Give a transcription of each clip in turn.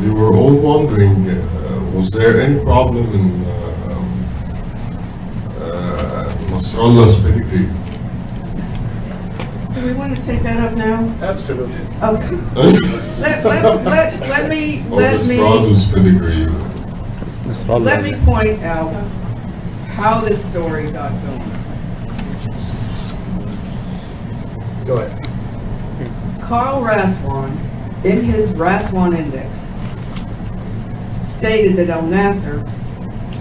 we were all wondering, was there any problem in Nasrallah's pedigree? Do we want to take that up now? Absolutely. Okay. Let me point out how this story got going. Go ahead. Carl Raswan, in his Raswan Index, stated that El Nasser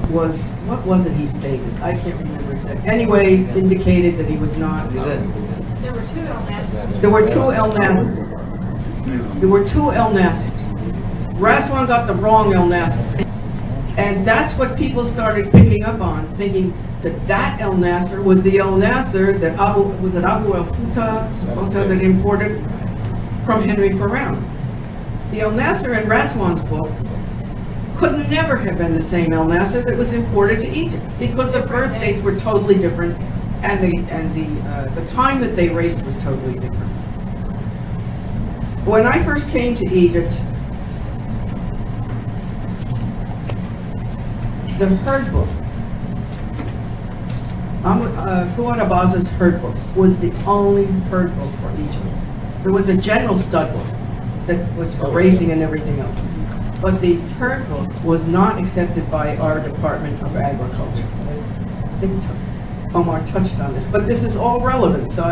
was, what was it he stated? I can't remember exactly. Anyway, indicated that he was not. There were two El Nassers. There were two El Nassers. There were two El Nassers. Raswan got the wrong El Nasser. And that's what people started picking up on, thinking that that El Nasser was the El Nasser that Abu El Futa that imported from Henry Farrown. The El Nasser in Raswan's book could never have been the same El Nasser that was imported to Egypt, because the birth dates were totally different, and the time that they raced was totally different. When I first came to Egypt, the herd book, Fuad Abbas's herd book, was the only herd book for Egypt. There was a general stud book that was for racing and everything else. But the herd book was not accepted by our Department of Agriculture. I think Omar touched on this, but this is all relevant, so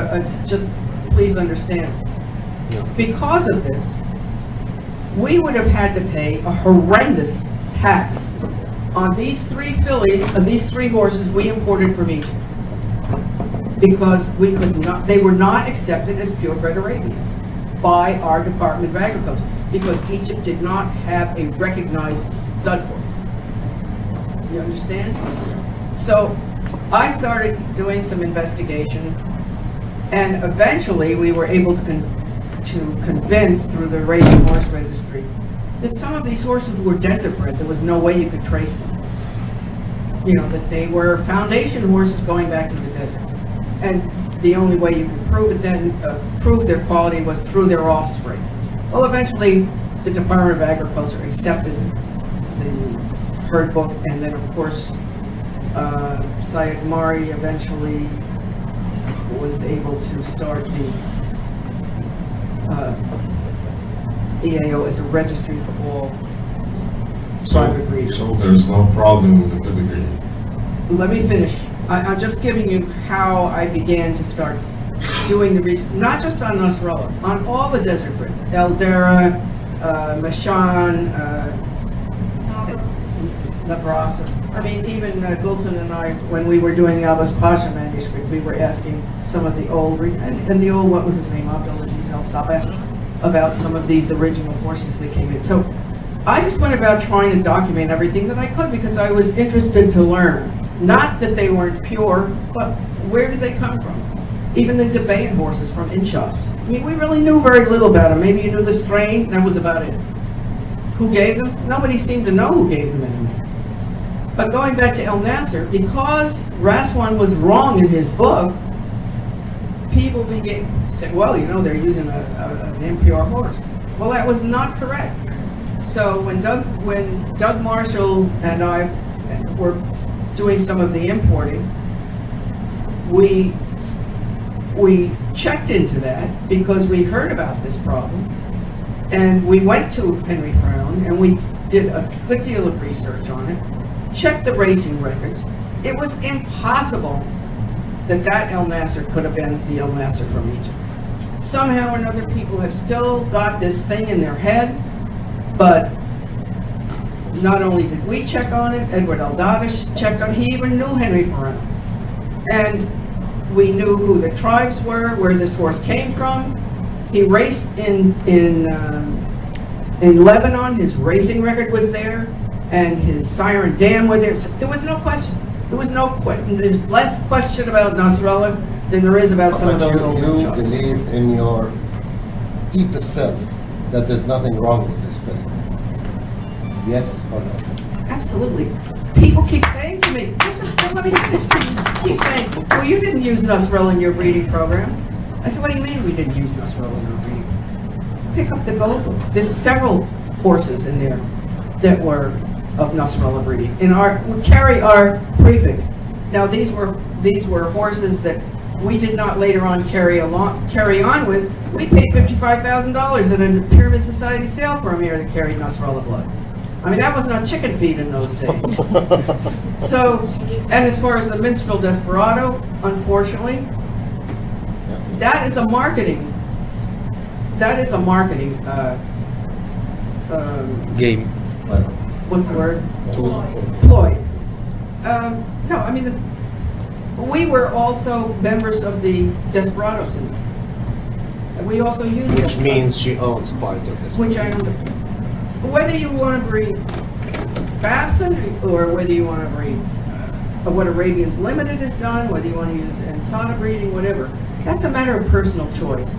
just please understand. Because of this, we would have had to pay a horrendous tax on these three fillies, these three horses we imported from Egypt, because we could not, they were not accepted as purebred Arabians by our Department of Agriculture, because Egypt did not have a recognized stud book. You understand? So I started doing some investigation, and eventually we were able to convince through the Racing Horse Registry that some of these horses were desert bred. There was no way you could trace them. You know, that they were foundation horses going back to the desert. And the only way you could prove it then, prove their quality, was through their offspring. Well, eventually the Department of Agriculture accepted the herd book, and then of course Syed Mari eventually was able to start the EAO as a registry for all private breeders. So there's no problem with the pedigree? Let me finish. I'm just giving you how I began to start doing the research, not just on Nasrallah, on all the desert breeds. Eldera, Mashan, Nebraska. I mean, even Gulson and I, when we were doing the Abbas Pasha manuscript, we were asking some of the old, and the old, what was his name, Abdulaziz al-Sabah, about some of these original horses that came in. So I just went about trying to document everything that I could, because I was interested to learn. Not that they weren't pure, but where did they come from? Even the Zabayan horses from Inshas. I mean, we really knew very little about them. Maybe you knew the strain, that was about it. Who gave them? Nobody seemed to know who gave them anymore. But going back to El Nasser, because Raswan was wrong in his book, people said, well, you know, they're using an impure horse. Well, that was not correct. So when Doug Marshall and I were doing some of the importing, we checked into that because we heard about this problem, and we went to Henry Farrown and we did a good deal of research on it, checked the racing records. It was impossible that El Nasser could have been the El Nasser from Egypt. Somehow or another, people have still got this thing in their head, but not only did we check on it, Edward Al-Dadish checked on it. He even knew Henry Farrown. And we knew who the tribes were, where this horse came from. He raced in Lebanon. His racing record was there, and his Siren Dam was there. So there was no question. There was no question. There's less question about Nasrallah than there is about some of those old you Chaucers. believe in your deepest self that there's nothing wrong with this pedigree? Yes or no? Absolutely. People keep saying to me, let me finish. Keep saying, well, you didn't use Nasrallah in your breeding program. I said, what do you mean we didn't use Nasrallah in our breeding? Pick up the gold book. There's several horses in there that were of Nasrallah breeding. Would carry our prefix. Now these were horses that we did not later on carry on with. We paid $55,000 at a Pyramid Society sale for them here that carried Nasrallah blood. I mean, that was not chicken feed in those days. So, and as far as the Minstrel Desperado, unfortunately, that is a marketing Game. what's the word? Ploy. No, I mean, we were also members of the Desperado syndicate. And we also used Which it. means she owns part of this. Which I own. Whether you want to breed Babson or whether you want to breed what Arabians Limited has done, whether you want to use Ensata breeding, whatever, that's a matter of personal choice.